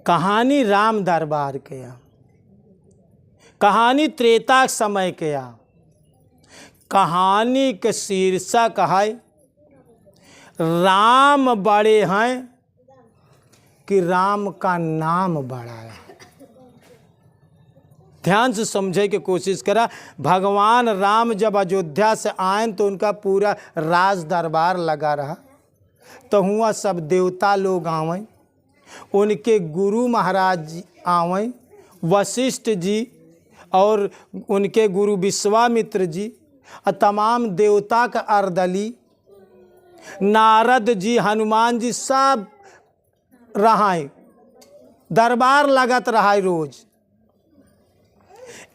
कहानी राम दरबार के यहाँ, कहानी त्रेता समय के यहाँ। कहानी के शीर्षक है राम बड़े हैं कि राम का नाम बड़ा है। ध्यान से समझे की कोशिश करा। भगवान राम जब अयोध्या से आए तो उनका पूरा राज दरबार लगा रहा, तो हुआ सब देवता लोग आवें, उनके गुरु महाराज आवें, वशिष्ठ जी और उनके गुरु विश्वामित्र जी और तमाम देवता का अर्दली, नारद जी, हनुमान जी, सब रहाए, दरबार लगत रहा रोज।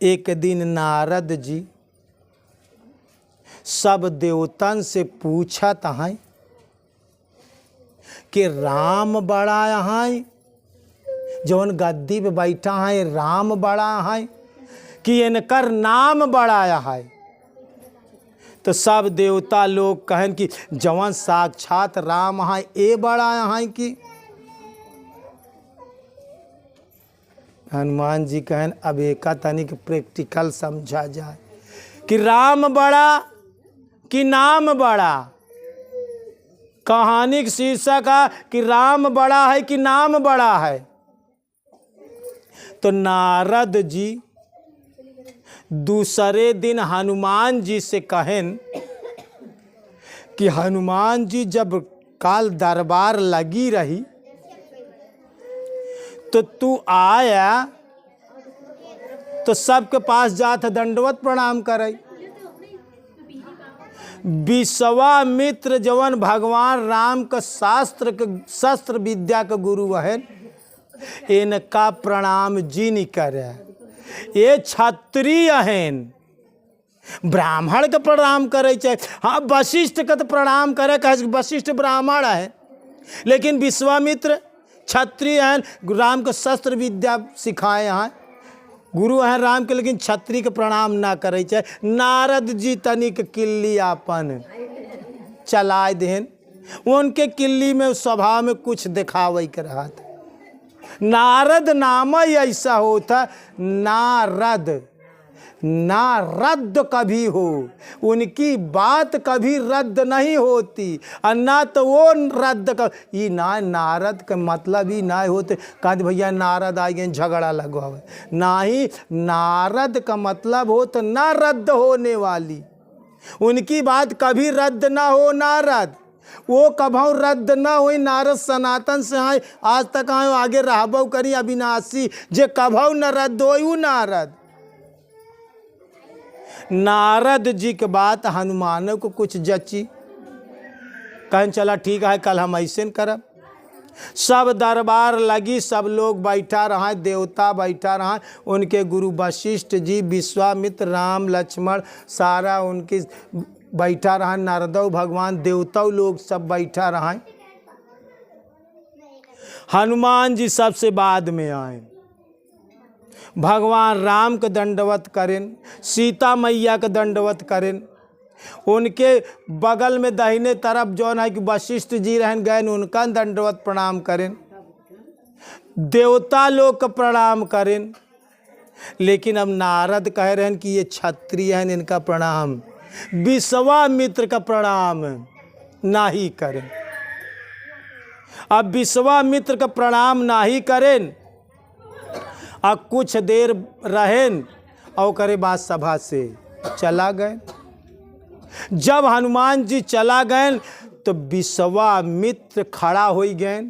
एक दिन नारद जी सब देवतन से पूछत हैं कि राम बड़ा है, जौन गद्दी पे बैठा है राम बड़ा है कि इनकर नाम बड़ा है। तो सब देवता लोग कहन कि जवन साक्षात राम है ए बड़ा है कि। हनुमान जी कहन अब एका तनिक प्रैक्टिकल समझा जाए कि राम बड़ा कि नाम बड़ा। कहानी का शीर्षक है कि राम बड़ा है कि नाम बड़ा है। तो नारद जी दूसरे दिन हनुमान जी से कहें कि हनुमान जी जब काल दरबार लगी रही तो तू आया तो सबके पास जात दंडवत प्रणाम करे। विश्वामित्र जवन भगवान राम का शस्त्र विद्या का गुरु है, इनका प्रणाम जी नहीं करे। ये क्षत्रिय हैं, ब्राह्मण का प्रणाम करे चाहे। हाँ, वशिष्ठ का तो प्रणाम करे, कहे वशिष्ठ ब्राह्मण है, लेकिन विश्वामित्र क्षत्रिय हैं, राम को शस्त्र विद्या सिखाए हैं, गुरु हैं राम के, लेकिन क्षत्रिय के प्रणाम ना करे चाहे। नारद जी तनिक किल्ली आपन चलाए देन, उनके किल्ली में स्वभाव में कुछ दिखावे के रहा था। नारद नाम ही ऐसा होता, नारद ना रद्द कभी हो, उनकी बात कभी रद्द नहीं होती, और ना तो वो रद्द कर ये ना नारद का मतलब ही ना होते। कहते भैया नारद आ गए झगड़ा लगवावे, ना ही नारद का मतलब हो तो ना रद्द होने वाली, उनकी बात कभी रद्द ना हो। नारद वो कभू रद्द ना हुई। नारद सनातन से आए, आज तक आए, आगे रहबो करी अविनाशी, जे कभू न रद्द हो नारद। नारद जी के बात हनुमान को कुछ जची, कहन चला ठीक है कल हम ऐसे करब। सब दरबार लगी, सब लोग बैठा रहा, देवता बैठा रहा, उनके गुरु वशिष्ठ जी, विश्वामित्र, राम, लक्ष्मण, सारा उनकी बैठा रहा, नारदो भगवान, देवता लोग सब बैठा रहा। हनुमान जी सबसे बाद में आए, भगवान राम के दंडवत करें, सीता मैया के दंडवत करें। उनके बगल में दाहिने तरफ जौन है कि वशिष्ठ जी रहन गए, उनका दंडवत प्रणाम करें, देवता लोग का प्रणाम करें। लेकिन अब नारद कह रहे हैं कि ये क्षत्रिय हैं, इनका प्रणाम विश्वामित्र का प्रणाम ना ही करें। अब विश्वामित्र का प्रणाम ना ही करें, अब कुछ देर रहें और करे बाद सभा से चला गए। जब हनुमान जी चला गए तो विश्वामित्र खड़ा हो गए,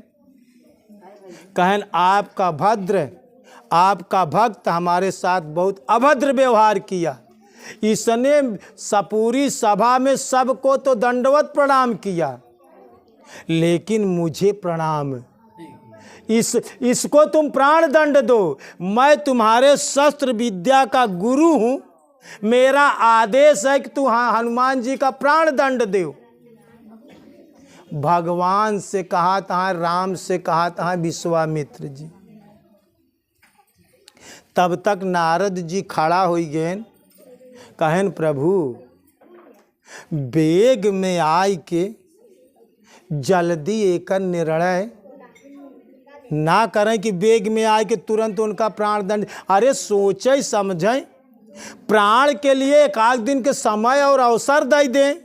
कहन आपका भद्र, आपका भक्त हमारे साथ बहुत अभद्र व्यवहार किया। इसने सपूरी सभा में सबको तो दंडवत प्रणाम किया, लेकिन मुझे प्रणाम, इसको तुम प्राण दंड दो। मैं तुम्हारे शस्त्र विद्या का गुरु हूं, मेरा आदेश है कि तू हनुमान जी का प्राण दंड दो। भगवान से कहा था, राम से कहा था विश्वामित्र जी। तब तक नारद जी खड़ा हो गए, कहन प्रभु बेग में आय के जल्दी एक निर्णय ना करें कि वेग में आए कि तुरंत उनका प्राण दंड। अरे सोचे समझें, प्राण के लिए एक आध दिन के समय और अवसर दे दें।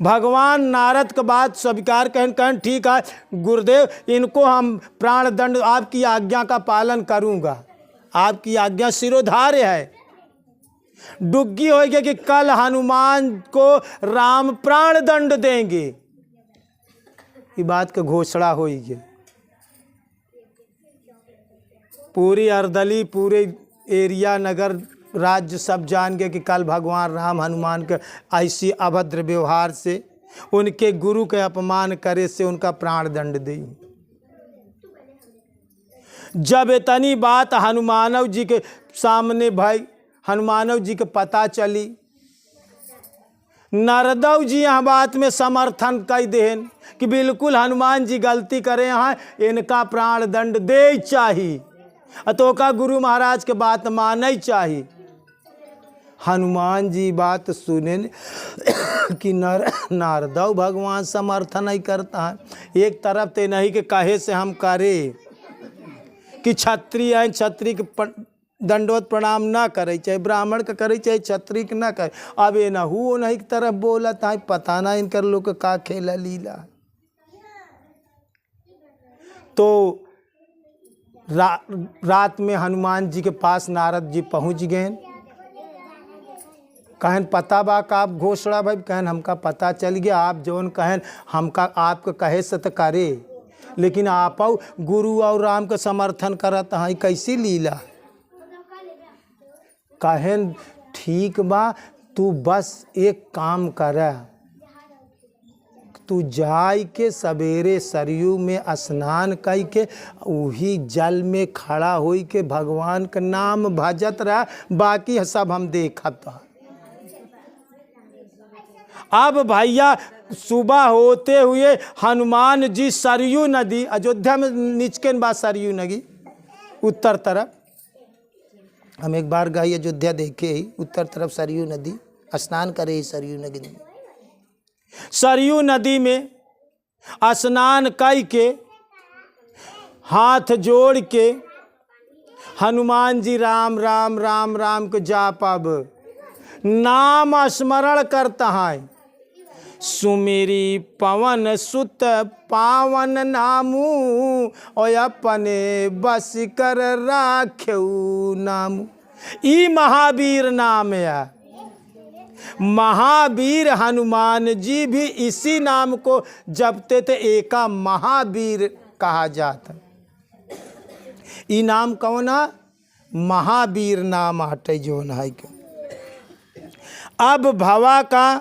भगवान नारद के बात स्वीकार कहन ठीक है गुरुदेव, इनको हम प्राण दंड आपकी आज्ञा का पालन करूंगा, आपकी आज्ञा सिरोधार्य है। डुग्गी होगी कि कल हनुमान को राम प्राण दंड देंगे, ये बात का घोषणा होगी। पूरी अर्दली, पूरे एरिया, नगर, राज्य सब जान गए कि कल भगवान राम हनुमान के ऐसी अभद्र व्यवहार से, उनके गुरु के अपमान करे से उनका प्राण दंड दी। जब इतनी बात हनुमानव जी के सामने भाई हनुमानव जी के पता चली, नारदव जी यह बात में समर्थन कर देन कि बिल्कुल हनुमान जी गलती करे हैं, इनका प्राण दंड दे चाहिए, अतोका गुरु महाराज के बात माने चाहिए। हनुमान जी बात सुने कि नारदव भगवान समर्थन नहीं करता है। एक तरफ ते नहीं कि कहे से हम करे कि क्षत्रिय हैं, क्षत्रिय के दंडवत प्रणाम ना करे, चाहे ब्राह्मण का करे चाहे क्षत्रिय के ना करे। अब ये ना हो नहीं की तरफ बोला था, पता ना इनकर लोग का खेला लीला। तो रात में हनुमान जी के पास नारद जी पहुंच गए। कहन पता बा का आप घोषणा भाई? कहन हमका पता चल गया, आप जौन कहन हमका आपका कहे से तो करे, लेकिन आप गुरु और राम का समर्थन करत हैं, कैसी लीला? कहन ठीक बा, तू बस एक काम कर, तू जाय के सवेरे सरयू में स्नान कर के वही जल में खड़ा होई के भगवान का नाम भजत रहा, बाकी सब हम देखत। अब भैया सुबह होते हुए हनुमान जी सरयू नदी, अयोध्या में नीचके बात सरयू नदी उत्तर तरफ, हम एक बार गए अयोध्या देखे ही, उत्तर तरफ सरयू नदी, स्नान करे ही सरयू नदी में। सरयू नदी में स्नान कर के हाथ जोड़ के हनुमान जी राम राम राम राम को जाप, अब नाम स्मरण करता है। सुमेरी पवन सुत पावन नामू, और अपने बस कर राख्यऊ नामू। ई महावीर नाम है। महावीर हनुमान जी भी इसी नाम को जपते थे, एका महावीर कहा जाता। ई नाम कौन है? महावीर नाम हटे जो है। अब भवा का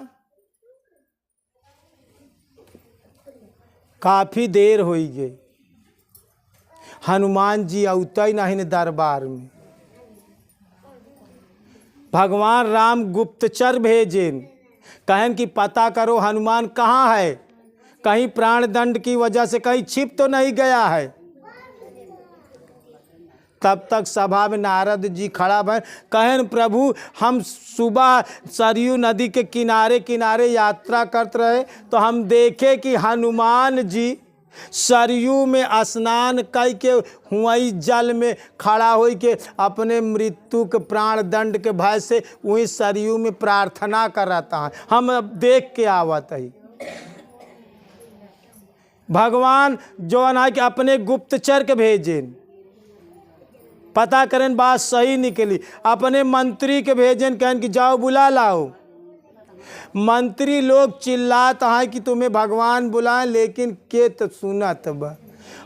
काफी देर हो गई, हनुमान जी औते ही नहीं दरबार में। भगवान राम गुप्तचर भेजें, कहन कि पता करो हनुमान कहाँ है, कहीं प्राण दंड की वजह से कहीं छिप तो नहीं गया है। तब तक सभा में नारद जी खड़ा भय, कहन प्रभु हम सुबह सरयू नदी के किनारे किनारे यात्रा करते रहे, तो हम देखे कि हनुमान जी सरयू में स्नान करके हुई जल में खड़ा हो के अपने मृत्यु के प्राण दंड के भय से वही सरयू में प्रार्थना कर रहा है। हम अब देख के आवत है। भगवान जो है कि अपने गुप्तचर के भेजें, पता करें बात सही निकली, अपने मंत्री के भेजन कहन कि जाओ बुला लाओ। मंत्री लोग चिल्लात हैं कि तुम्हें भगवान बुलाएं, लेकिन के तो सुनत बा।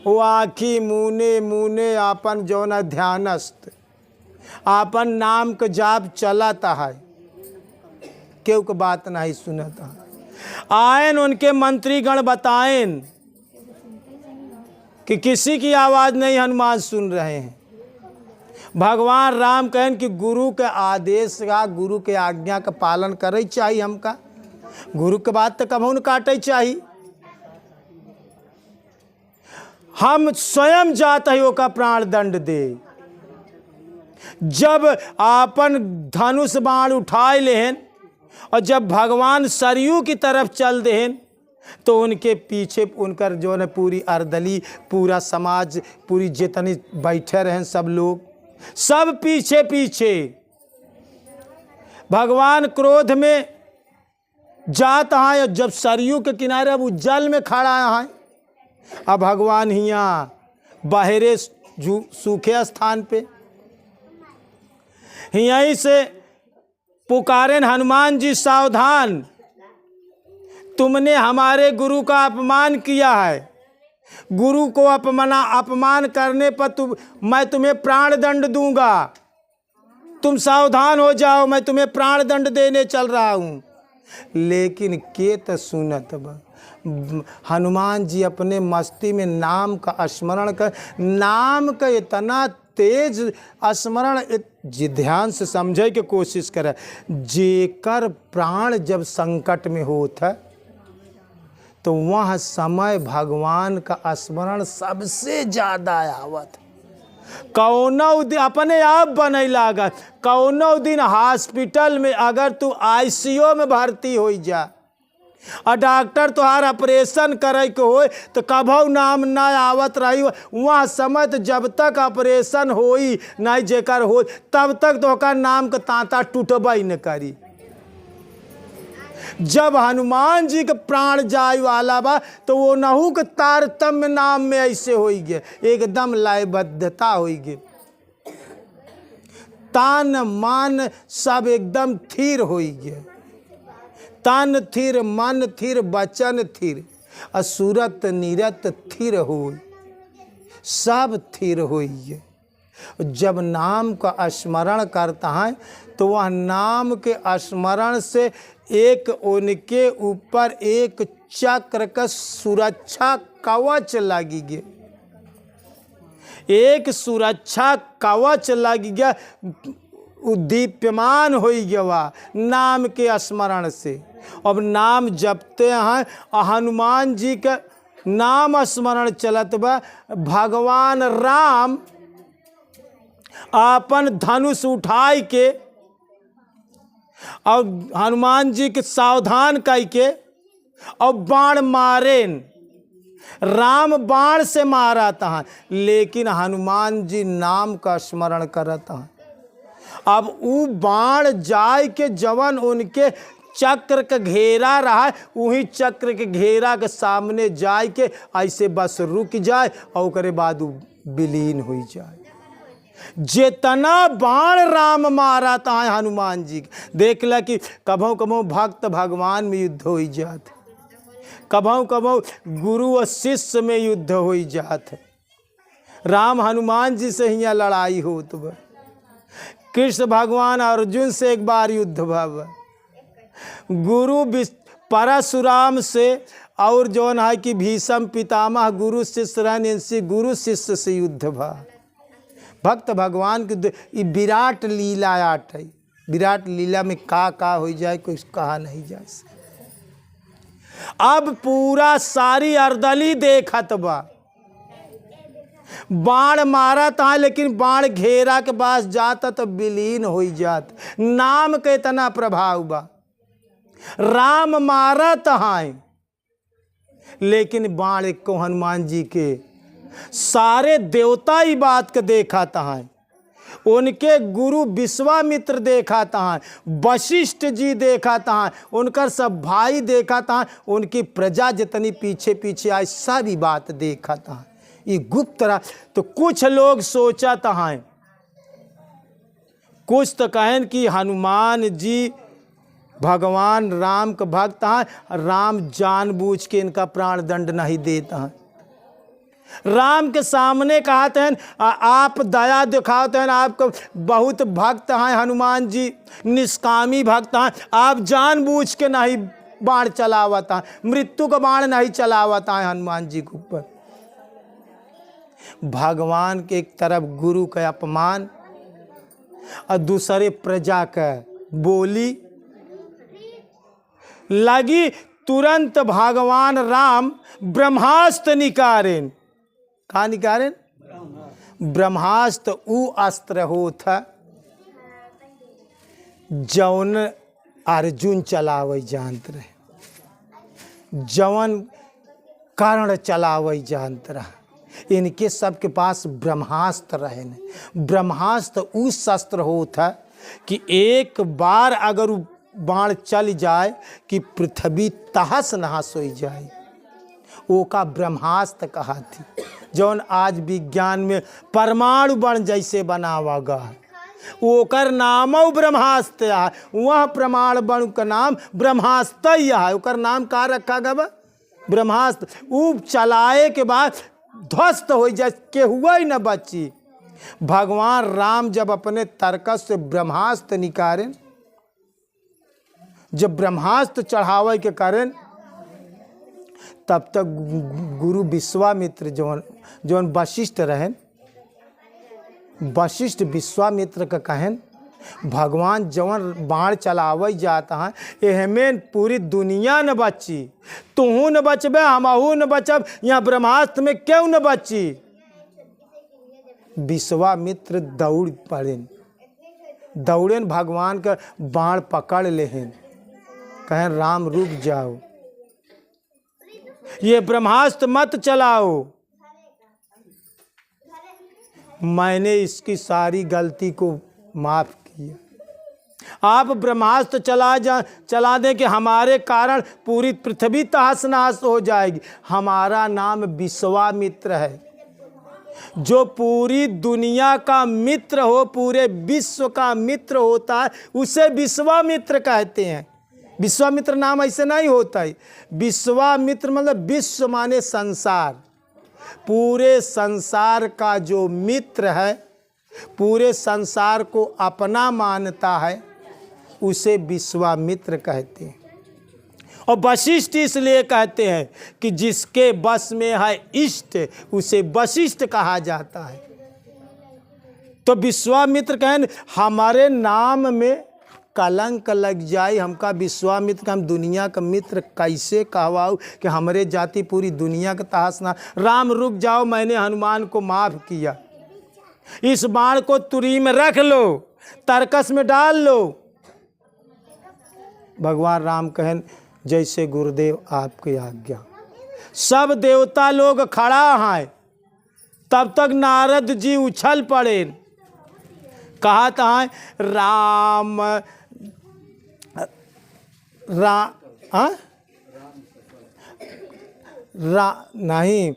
वो आँखी मुने मुने आपन जौना ध्यानस्थ आपन नाम के जाप चलाता है, केव के बात नहीं सुनता। आयन उनके मंत्रीगण बताएं कि किसी की आवाज़ नहीं हनुमान सुन रहे हैं। भगवान राम कहन कि गुरु के आदेश का, गुरु के आज्ञा का पालन करे चाहिए, हमका गुरु के बात तो कभी न काटे चाहिए। हम स्वयं जात है का प्राण दंड दे। जब आपन धनुष बाण उठाए लेहन और जब भगवान सरयू की तरफ चल देहन, तो उनके पीछे उनकर जो है पूरी अर्दली, पूरा समाज, पूरी जितनी बैठे रहे सब लोग, सब पीछे पीछे। भगवान क्रोध में जात है, जब सरयू के किनारे अब जल में खड़ा है, अब भगवान हियाँ बाहरे सूखे स्थान पे, यहीं से पुकारेन हनुमान जी सावधान, तुमने हमारे गुरु का अपमान किया है, गुरु को अपमान करने पर मैं तुम्हें प्राण दंड दूंगा, तुम सावधान हो जाओ, मैं तुम्हें प्राण दंड देने चल रहा हूँ। लेकिन के तो सुनत बा, हनुमान जी अपने मस्ती में नाम का स्मरण कर, नाम का इतना तेज स्मरण, जी ध्यान से समझे के कोशिश करे, जेकर प्राण जब संकट में होता तो वह समय भगवान का स्मरण सबसे ज्यादा आवत। कौनो दिन अपने आप बने लागत, कौनो दिन हॉस्पिटल में अगर तू आईसीयू में भर्ती हो जा और डॉक्टर तुहार ऑपरेशन करे के हो तो कभू नाम ना आवत रही, वहाँ समय तो जब तक ऑपरेशन होई नहीं जेकर हो तब तक तो का नाम का तांता टूटबा ही न करी। जब हनुमान जी के प्राण जाय वाला बा तो वो नहू के तारतम्य नाम में ऐसे हो गए, एकदम लयबद्धता हो गए, तान मान सब एकदम थिर हो गए, तन थिर, मन थिर, वचन थिर, असुरत निरत थिर हो, सब थिर हो गए। जब नाम का स्मरण करता है तो वह नाम के स्मरण से एक उनके ऊपर एक चक्र का सुरक्षा कवच लगी गया, एक सुरक्षा कवच लग गया, दीप्यमान हो गया नाम के स्मरण से। अब नाम जपते हैं, हनुमान जी का नाम स्मरण चलत बा, भगवान राम अपन धनुष उठाई के और हनुमान जी के सावधान करके और बाण मारेन, राम बाण से मारा था, लेकिन हनुमान जी नाम का स्मरण करता है। अब वो बाण जाय के जवन उनके चक्र का घेरा रहा है, वही चक्र के घेरा के सामने जाय के ऐसे बस रुक जाए और उसके बाद वो विलीन हो जाए। जितना बाण राम मारा था हनुमान जी, देख ला कि कभों कभों भक्त भगवान में युद्ध हो जाते, कभों कभों गुरु और शिष्य में युद्ध हो जाते। राम हनुमान जी से ही लड़ाई होत बा, कृष्ण भगवान अर्जुन से एक बार युद्ध भा, गुरु परशुराम से और जौन है कि भीष्म पितामह गुरु शिष्य रहने से गुरु शिष्य से युद्ध भा। भक्त भगवान की विराट लीला आट है, विराट लीला में का हो जाए कोई कहा नहीं जा सकता। अब पूरा सारी अर्दली देखत बा, बाण मारा था लेकिन बाण घेरा के पास जाता तो विलीन हो जाता। नाम के इतना प्रभाव बा, राम मारा है लेकिन बाण को हनुमान जी के सारे देवता ही बात के देखा था, उनके गुरु विश्वामित्र देखा था, वशिष्ठ जी देखा था, उनका सब भाई देखा था, उनकी प्रजा जितनी पीछे पीछे आई सारी बात देखा था। ये गुप्त रहा। तो कुछ लोग सोचा था, कुछ तो कहें कि हनुमान जी भगवान राम का भक्त हैं, राम जानबूझ के इनका प्राण दंड नहीं देता है। राम के सामने कहते हैं आप दया दिखाते हैं, आपको बहुत भक्त हैं हनुमान जी, निष्कामी भक्त हैं, आप जानबूझ के नहीं बाण चलावता है, मृत्यु का बाण नहीं चलावता है हनुमान जी के ऊपर। भगवान के एक तरफ गुरु का अपमान और दूसरे प्रजा का बोली लगी, तुरंत भगवान राम ब्रह्मास्त्र निकारेन। कहाँ निकारेन? ब्रह्मास्त्र ऊ अस्त्र होता जौन अर्जुन चलावे जानत रहे, जवन कर्ण चलावई जानत रहा। इनके सबके पास ब्रह्मास्त्र रहे न। ब्रह्मास्त्र उ शस्त्र होता कि एक बार अगर वो बाण चल जाए कि पृथ्वी तहस नहस हो जाए, वो का ब्रह्मास्त्र कहा थी। जौन आज विज्ञान में परमाणु बण जैसे बनावा गया, ओकर नाम ब्रह्मास्त्र है। वह परमाणु बण का नाम ब्रह्मास्त्र ही है। ओकर नाम का रखा गया? ब्रह्मास्त्र। वो चलाए के बाद ध्वस्त हो जाए, के हुआ ही न बची। भगवान राम जब अपने तर्कस से ब्रह्मास्त्र निकाले, जब ब्रह्मास्त्र चढ़ावे के कारण, तब तक गुरु विश्वामित्र जौन वशिष्ठ रहें, वशिष्ठ विश्वामित्र का कहन भगवान जवन बाण चलावे जाता है, एहमें पूरी दुनिया न बची। तुहू न बचबे, हमहू न बचब, यहाँ ब्रह्मास्त्र में क्यों न बची। विश्वामित्र दौड़ पड़ेन, दौड़ेन भगवान का बाण पकड़ लेहन, कहें राम रुक जाओ, ये ब्रह्मास्त्र मत चलाओ। मैंने इसकी सारी गलती को माफ किया। आप ब्रह्मास्त्र चला दें कि हमारे कारण पूरी पृथ्वी तहस नहस हो जाएगी। हमारा नाम विश्वामित्र है। जो पूरी दुनिया का मित्र हो, पूरे विश्व का मित्र होता है, उसे विश्वामित्र कहते हैं। विश्वामित्र नाम ऐसे नहीं होता है। विश्वामित्र मतलब विश्व माने संसार। पूरे संसार का जो मित्र है, पूरे संसार को अपना मानता है, उसे विश्वामित्र कहते हैं। और वशिष्ठ इसलिए कहते हैं कि जिसके बस में है इष्ट, उसे वशिष्ठ कहा जाता है। तो विश्वामित्र कहें हमारे नाम में कलंक लग जाए, हमका विश्वामित्र का हम दुनिया का मित्र कैसे कहवाऊँ कि हमारे जाति पूरी दुनिया का तहस ना। राम रुक जाओ, मैंने हनुमान को माफ़ किया। इस बाण को तुरी में रख लो, तरकस में डाल लो। भगवान राम कहें जैसे गुरुदेव आपकी आज्ञा। सब देवता लोग खड़ा हैं, तब तक नारद जी उछल पड़े। कहा था राम नहीं,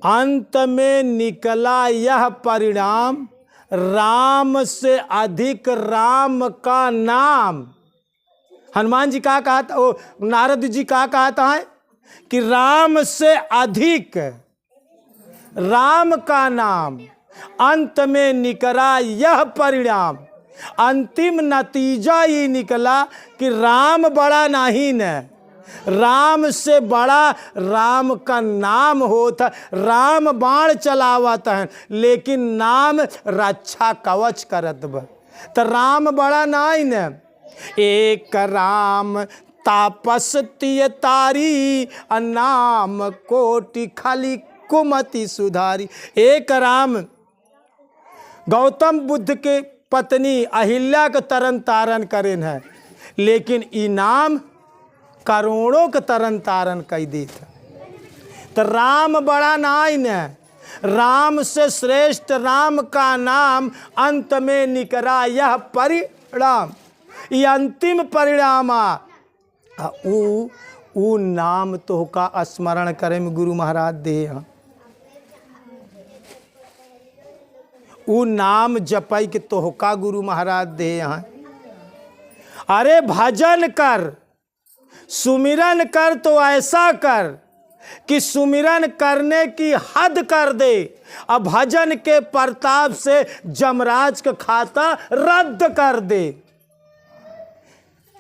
अंत में निकला यह परिणाम, राम से अधिक राम का नाम। हनुमान जी क्या कहा था, वो नारद जी क्या कहता है कि राम से अधिक राम का नाम। अंत में निकला यह परिणाम, अंतिम नतीजा ये निकला कि राम बड़ा नहीं न, राम से बड़ा राम का नाम होता। राम बाण चलावत है, लेकिन नाम रक्षा कवच करत बा। तो राम बड़ा नहीं न। एक राम तापस तिय तारी, नाम कोटि खाली कुमति सुधारी। एक राम गौतम बुद्ध के पत्नी अहिल्या का तरन तारण करेन है, लेकिन इनाम करोड़ों का तरन तारण कर दी था। तो राम बड़ा नहीं न, राम से श्रेष्ठ राम का नाम। अंत में निकला यह परिणाम, ये अंतिम परिणाम। ऊ नाम तो का स्मरण करे में गुरु महाराज दे। ऊ नाम जपई के तोहका गुरु महाराज दे यहाँ। अरे भजन कर, सुमिरन कर, तो ऐसा कर कि सुमिरन करने की हद कर दे। अब भजन के प्रताप से जमराज का खाता रद्द कर दे।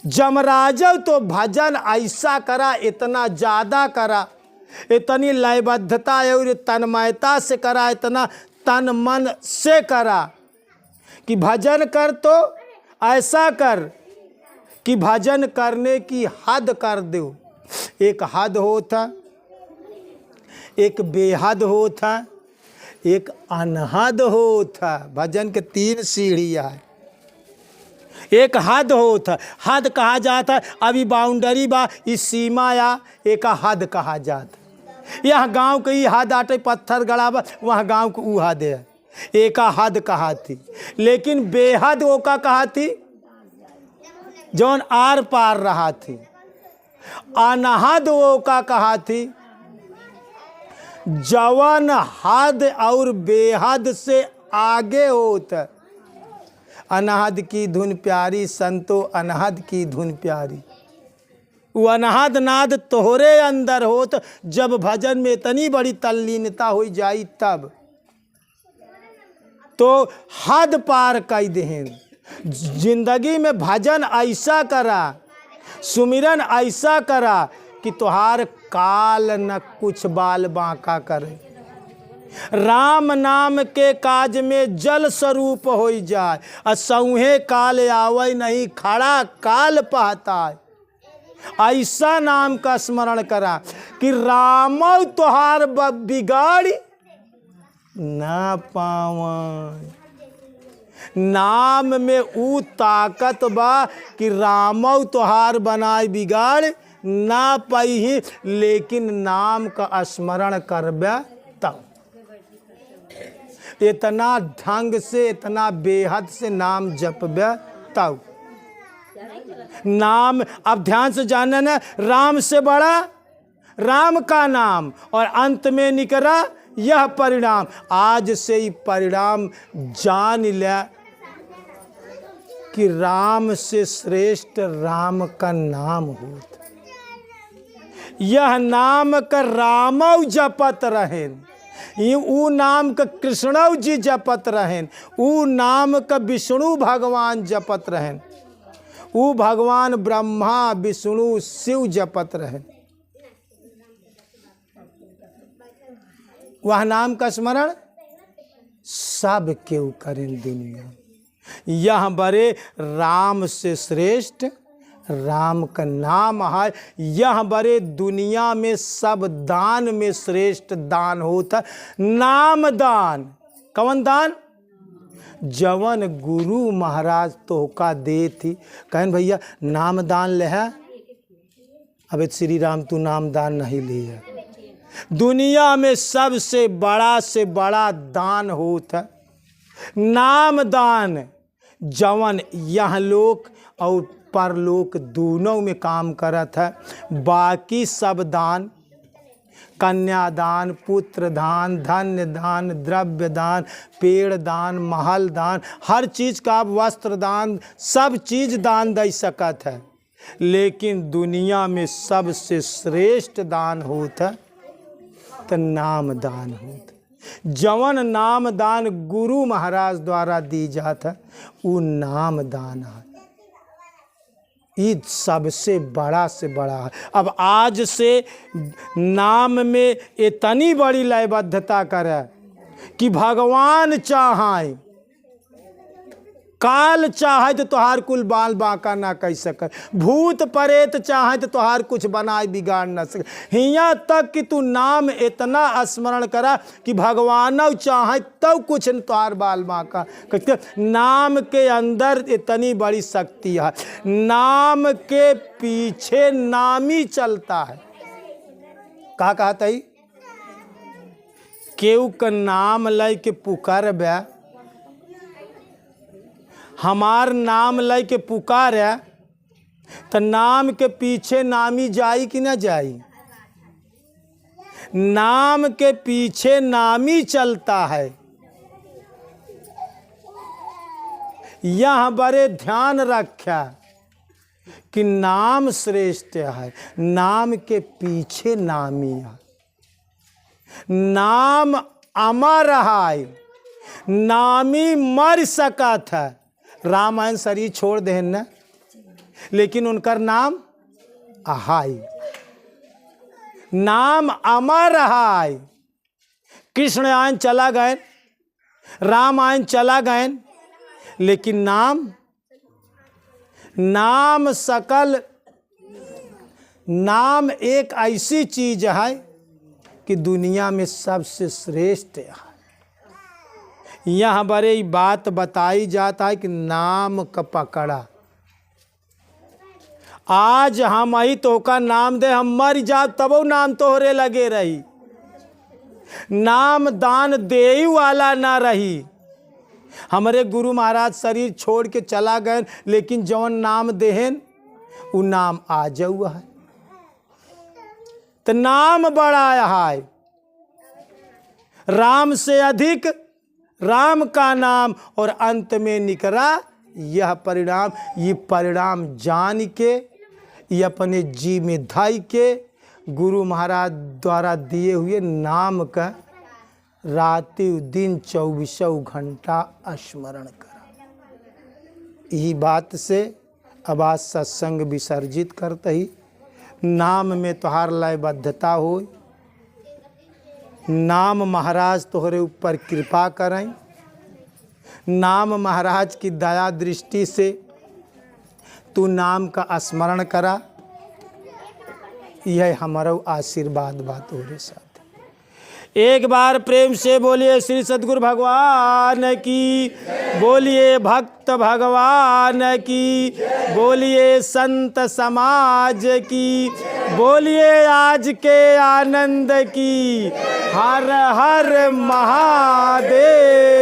जमराज तो भजन ऐसा करा, इतना ज़्यादा करा, इतनी लयबद्धता और तन्मयता से करा, इतना तन मन से करा कि भजन कर तो ऐसा कर कि भजन करने की हद कर दो। एक हद होता, एक बेहद होता, एक अनहद होता। भजन के 3 सीढ़ियाँ है। एक हद होता, हद कहा जाता। अभी बाउंड्री बा, इस सीमा या एक हद कहा जाता। यह गांव के ही हद आटे पत्थर गड़ा बा, वह गांव को ऊ हद है, एक हद कहा थी। लेकिन बेहद वो का कहा थी, जौन आर पार रहा थी। अनहद वो का कहा थी, जवन हद और बेहद से आगे होता। अनहद की धुन प्यारी संतो, अनहद की धुन प्यारी। वो अनहद नाद तोहरे अंदर होत, जब भजन में इतनी बड़ी तल्लीनता हो जाई तब तो हद पार कर देहन। जिंदगी में भजन ऐसा करा, सुमिरन ऐसा करा कि तुहार काल न कुछ बाल बांका करे। राम नाम के काज में जल स्वरूप हो जाए, असौहे काल आवे नहीं, खड़ा काल पाता है। ऐसा नाम का स्मरण करा कि रामौ तुहार बिगाड़ी ना पावन। नाम में ऊ ताकत बा कि रामौ तुहार बनाए बिगाड़ ना पाई, लेकिन नाम का स्मरण करबे तब। इतना ढंग से, इतना बेहद से नाम जपबे तब। नाम अब ध्यान से जानना ना, राम से बड़ा राम का नाम, और अंत में निकला यह परिणाम। आज से ही परिणाम जान ले कि राम से श्रेष्ठ राम का नाम होता। यह नाम का रामौ जपत रहें, ऊ नाम का कृष्णौ जी जपत रहें, ऊ नाम का विष्णु भगवान जपत रहें, ऊ भगवान ब्रह्मा विष्णु शिव जपत रहें। वह नाम का स्मरण सब क्यों करें दुनिया। यह बड़े राम से श्रेष्ठ राम का नाम है। यह बड़े दुनिया में सब दान में श्रेष्ठ दान होता नाम दान। कौन दान? जवन गुरु महाराज तोहका दे थी, कहन भैया नाम दान ले है। अब श्री राम तू नाम दान नहीं लिया। दुनिया में सबसे बड़ा से बड़ा दान होता नाम दान, जवन यह लोक और परलोक दोनों में काम करत है। बाकी सब दान, कन्यादान, पुत्र दान, धन्य दान, द्रव्य दान, पेड़ दान, महल दान, हर चीज़ का वस्त्र दान, सब चीज़ दान दे सकत है। लेकिन दुनिया में सबसे श्रेष्ठ दान होता तो नाम दान होता। जवन नाम दान गुरु महाराज द्वारा दी जाता वो नाम दान है। ये सबसे बड़ा से बड़ा है। अब आज से नाम में इतनी बड़ी लयबद्धता करे कि भगवान चाहे, काल चाहे तो तुहार कुल बाल बांका ना कह सके, भूत प्रेत चाहे तो तुहार कुछ बनाए बिगाड़ ना सके। हियाँ तक कि तू नाम इतना स्मरण करा कि भगवान चाहे तब कुछ तुहार बाल बांका। नाम के अंदर इतनी बड़ी शक्ति है। नाम के पीछे नामी चलता है। कहा कहता ही केहू का नाम ले के पुकार बे, हमार नाम ले के पुकार है तो नाम के पीछे नामी जाई कि ना जाई? नाम के पीछे नामी चलता है। यह बड़े ध्यान रखा कि नाम श्रेष्ठ है, नाम के पीछे नामी है। नाम अमर है, नामी मर सका था। रामायण शरीर छोड़ दे न, लेकिन उनकर नाम अहाई, नाम अमर हाय। कृष्ण आयन चला गए, राम आयन चला गए, लेकिन नाम सकल, नाम एक ऐसी चीज है कि दुनिया में सबसे श्रेष्ठ है। यहाँ बड़े बात बताई जाता है कि नाम का पकड़ा। आज हम ही तो का नाम दे, हम मर जा तबो नाम तोहरे लगे रही। नाम दान दे वाला ना रही। हमारे गुरु महाराज शरीर छोड़ के चला गए, लेकिन जवन नाम देहन वो नाम आ जाऊआ है। तो नाम बड़ा है, राम से अधिक राम का नाम, और अंत में निकला यह परिणाम। ये परिणाम जान के, ये अपने जी में धाई के गुरु महाराज द्वारा दिए हुए नाम का राति दिन 24 घंटा स्मरण करा। यही बात से अब आज सत्संग विसर्जित करते ही नाम में तोहार लयबद्धता हो। नाम महाराज तोहरे ऊपर कृपा करें। नाम महाराज की दया दृष्टि से तू नाम का स्मरण करा। यह हमारा आशीर्वाद बात हो रे साथ। एक बार प्रेम से बोलिए श्री सद्गुरु भगवान की, बोलिए भक्त भगवान की, बोलिए संत समाज की, बोलिए आज के आनंद की। हर हर महादेव।